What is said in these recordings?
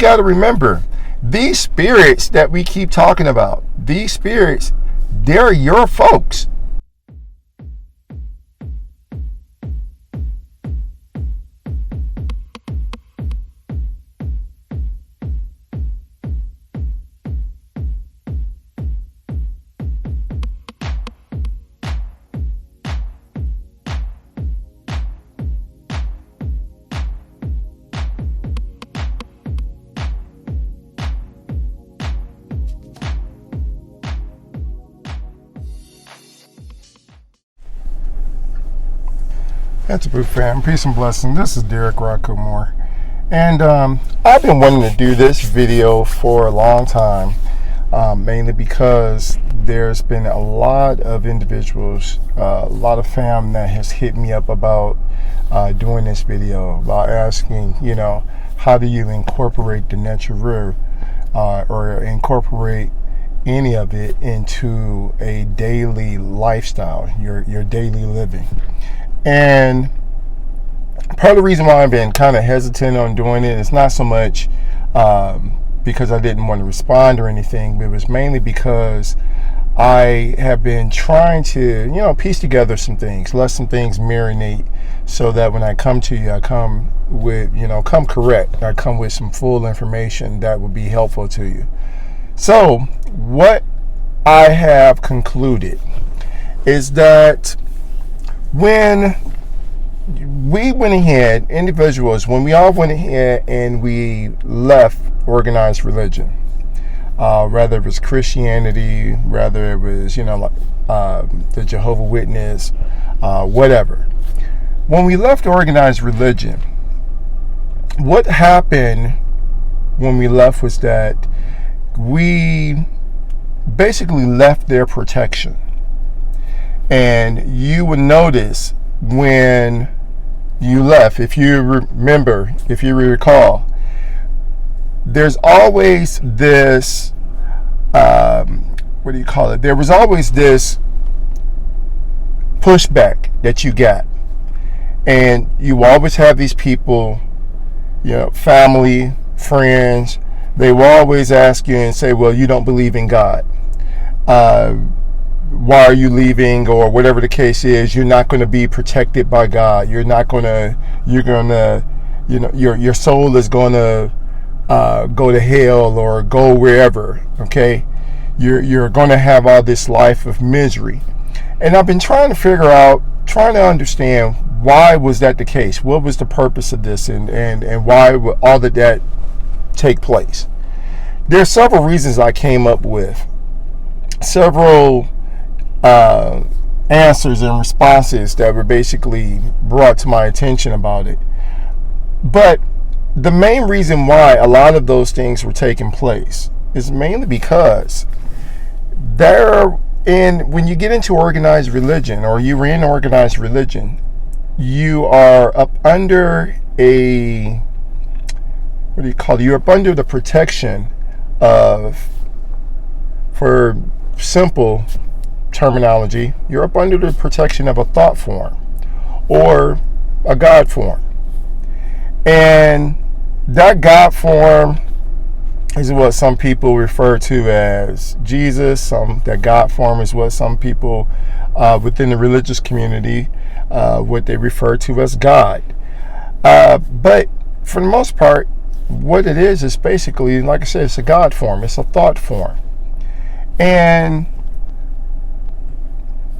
got to remember, these spirits that we keep talking about, these spirits, they're your folks. That's a good fam. Peace and blessing. This is Derric Rau Khu. And I've been wanting to do this video for a long time, mainly because there's been a lot of individuals, a lot of fam that has hit me up about doing this video, about asking, how do you incorporate the natural or incorporate any of it into a daily lifestyle, your daily living. And part of the reason why I've been kind of hesitant on doing it is not so much because I didn't want to respond or anything, but it was mainly because I have been trying to, piece together some things, let some things marinate, so that when I come to you, I come with, come correct. I come with some full information that will be helpful to you. So what I have concluded is that when we went ahead, individuals, when we all went ahead and we left organized religion, whether it was Christianity, whether it was, the Jehovah's Witness, whatever. When we left organized religion, what happened when we left was that we basically left their protection. And you would notice when you left, if you remember, if you recall, there's always this, there was always this pushback that you got. And you always have these people, family, friends, they will always ask you and say, well, you don't believe in God. Why are you leaving, or whatever the case is? You're not going to be protected by God. You're gonna, your soul is going to go to hell or go wherever. Okay, you're going to have all this life of misery. And I've been trying to understand, why was that the case? What was the purpose of this, and why would all of that take place? There are several reasons I came up with, several answers and responses that were basically brought to my attention about it. But the main reason why a lot of those things were taking place is mainly because when you get into organized religion, or you're in organized religion, you are up under you're up under the protection of, for simple terminology, you're up under the protection of a thought form or a God form. And that God form is what some people refer to as Jesus. That God form is what some people within the religious community, what they refer to as God. But for the most part, what it is basically, like I said, it's a God form. It's a thought form. And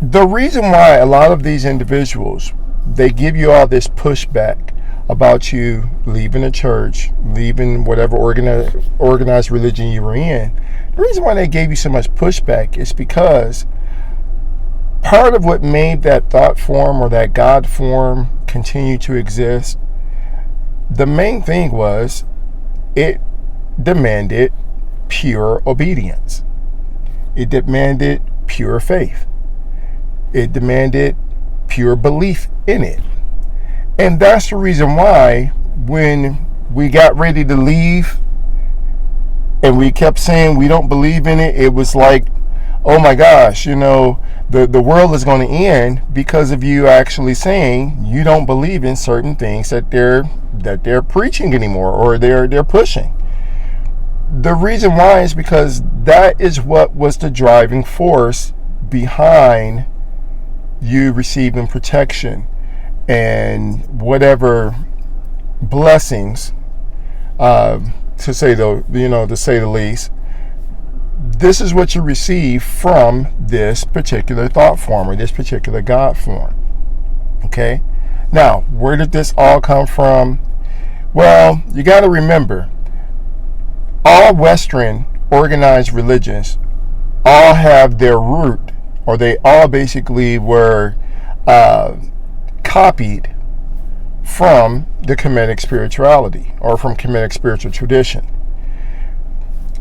the reason why a lot of these individuals, they give you all this pushback about you leaving the church, leaving whatever organized religion you were in, the reason why they gave you so much pushback is because part of what made that thought form or that God form continue to exist, the main thing was it demanded pure obedience. It demanded pure faith. It demanded pure belief in it. And that's the reason why when we got ready to leave and we kept saying we don't believe in it, it was like, oh my gosh, the world is going to end because of you actually saying you don't believe in certain things that they're preaching anymore, or they're pushing. the reason why is because that is what was the driving force behind you receiving protection and whatever blessings, to say the least. This is what you receive from this particular thought form or this particular God form. Okay? Now, where did this all come from? Well, you got to remember, all Western organized religions all have their root, or they all basically were copied from the Kemetic spirituality or from Kemetic spiritual tradition.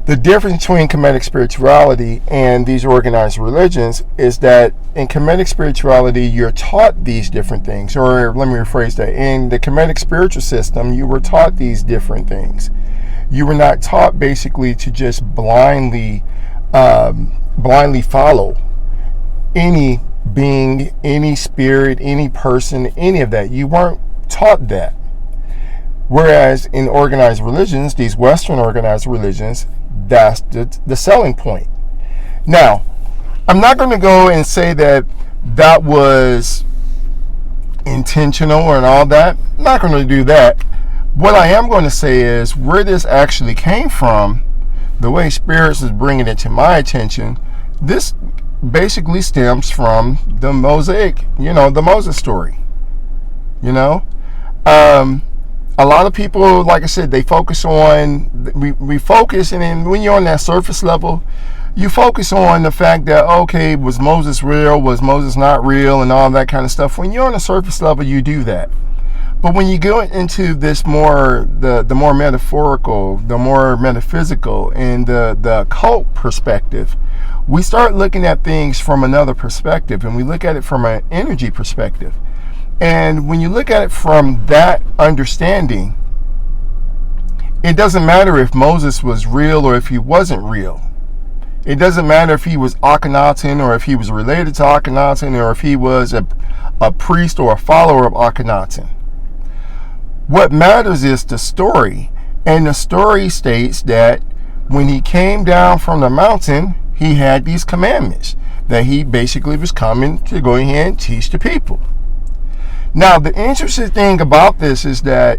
The difference between Kemetic spirituality and these organized religions is that in Kemetic spirituality, you're taught these different things. Or let me rephrase that. In the Kemetic spiritual system, you were taught these different things. You were not taught basically to just blindly follow any being, any spirit, any person, any of that. You weren't taught that. Whereas in organized religions, these Western organized religions, that's the selling point. Now, I'm not going to go and say that that was intentional and all that. I'm not going to do that. What I am going to say is where this actually came from, the way Spirits is bringing it to my attention, this basically stems from the Mosaic, the Moses story. A lot of people, like I said, they focus on, we focus, and then when you're on that surface level, you focus on the fact that, okay, was Moses real, was Moses not real, and all that kind of stuff. When you're on the surface level, you do that. But when you go into this more, the more metaphorical, the more metaphysical, and the occult perspective, we start looking at things from another perspective, and we look at it from an energy perspective. And when you look at it from that understanding, it doesn't matter if Moses was real or if he wasn't real. It doesn't matter if he was Akhenaten or if he was related to Akhenaten or if he was a priest or a follower of Akhenaten. What matters is the story. And the story states that when he came down from the mountain, he had these commandments that he basically was coming to go ahead and teach the people. Now, the interesting thing about this is that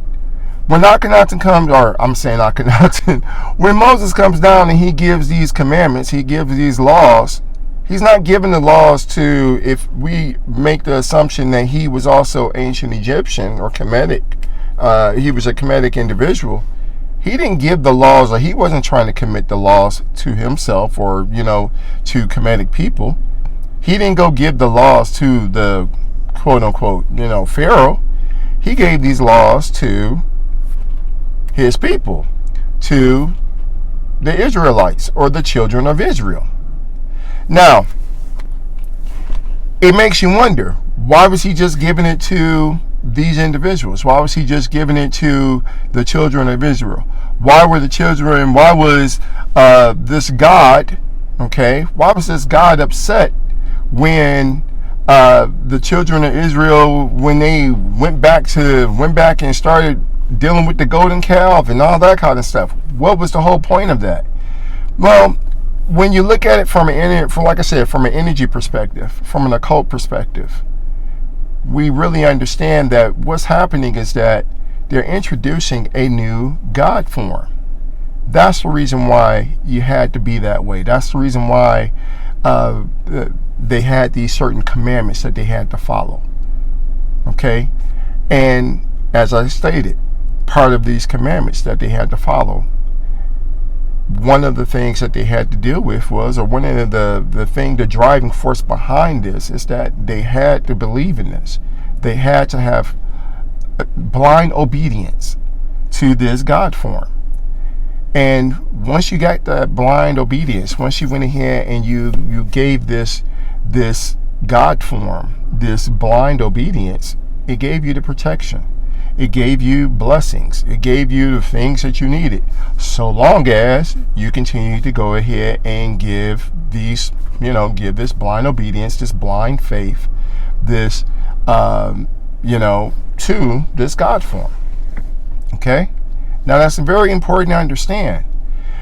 when Akhenaten comes, or I'm saying Akhenaten, when Moses comes down and he gives these commandments, he gives these laws, he's not giving the laws to, if we make the assumption that he was also ancient Egyptian or Kemetic, he was a Kemetic individual, he didn't give the laws, or he wasn't trying to commit the laws to himself or, to Kemetic people. He didn't go give the laws to the quote unquote, Pharaoh. He gave these laws to his people, to the Israelites or the children of Israel. Now, it makes you wonder, why was he just giving it to these individuals? Why was he just giving it to the children of Israel? Why was this God, why was this God upset when the children of Israel, when they went back and started dealing with the golden calf and all that kind of stuff? What was the whole point of that? Well, when you look at it from an energy perspective, from an occult perspective, we really understand that what's happening is that they're introducing a new God form. That's the reason why you had to be that way. That's the reason why they had these certain commandments that they had to follow. Okay? And as I stated, part of these commandments that they had to follow, one of the things that they had to deal with was, or one of the driving force behind this is that they had to believe in this. They had to have blind obedience to this God form. And once you got that blind obedience, once you went ahead and you gave this God form, this blind obedience, it gave you the protection. It gave you blessings. It gave you the things that you needed, so long as you continue to go ahead and give these, give this blind obedience, this blind faith, this, to this God form. Okay? Now that's very important to understand,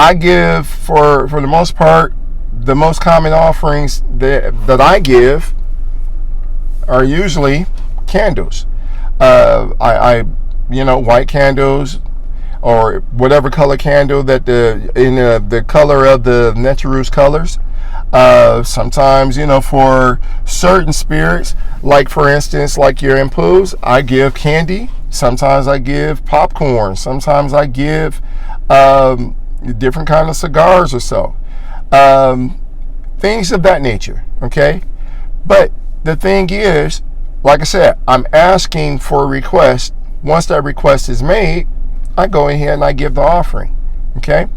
I give, for the most part, the most common offerings that I give are usually candles. I white candles, or whatever color candle that the color of the Netaru's colors. Sometimes, for certain spirits, like for instance, like your impus, I give candy. Sometimes I give popcorn. Sometimes I give different kind of cigars or so. Things of that nature, okay? But the thing is, like I said, I'm asking for a request. Once that request is made, I go in here and I give the offering, okay?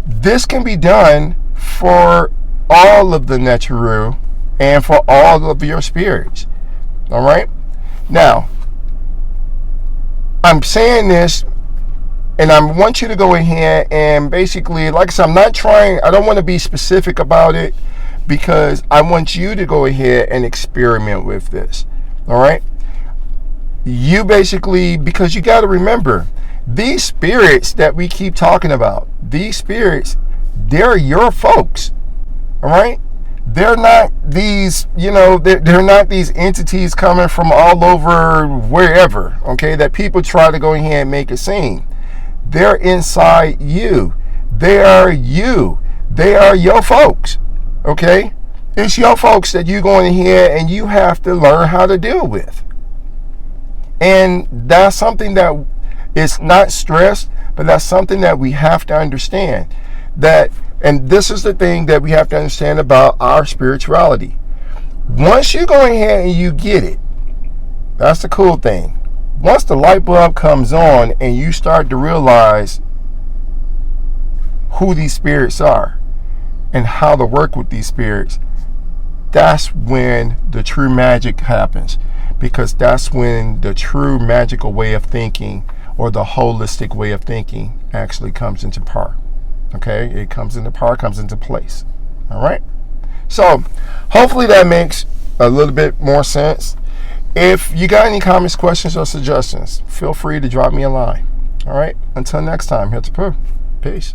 This can be done for all of the Netaru and for all of your spirits, all right? Now, I'm saying this, and I want you to go in here and basically, like I said, I don't want to be specific about it, because I want you to go ahead and experiment with this, all right? You basically, because you got to remember, these spirits that we keep talking about, these spirits, they're your folks, all right? They're not these, they're not these entities coming from all over wherever, okay, that people try to go in here and make it seem. They're inside you. They are you. They are your folks, okay? It's your folks that you go in here and you have to learn how to deal with. And that's something that is not stressed, but that's something that we have to understand. And this is the thing that we have to understand about our spirituality. Once you go in here and you get it, that's the cool thing. Once the light bulb comes on and you start to realize who these spirits are and how to work with these spirits, that's when the true magic happens. Because that's when the true magical way of thinking, or the holistic way of thinking, actually comes into power. Okay? It comes into power, comes into place. All right? So, hopefully that makes a little bit more sense. If you got any comments, questions, or suggestions, feel free to drop me a line. All right? Until next time, here's the Pooh. Peace.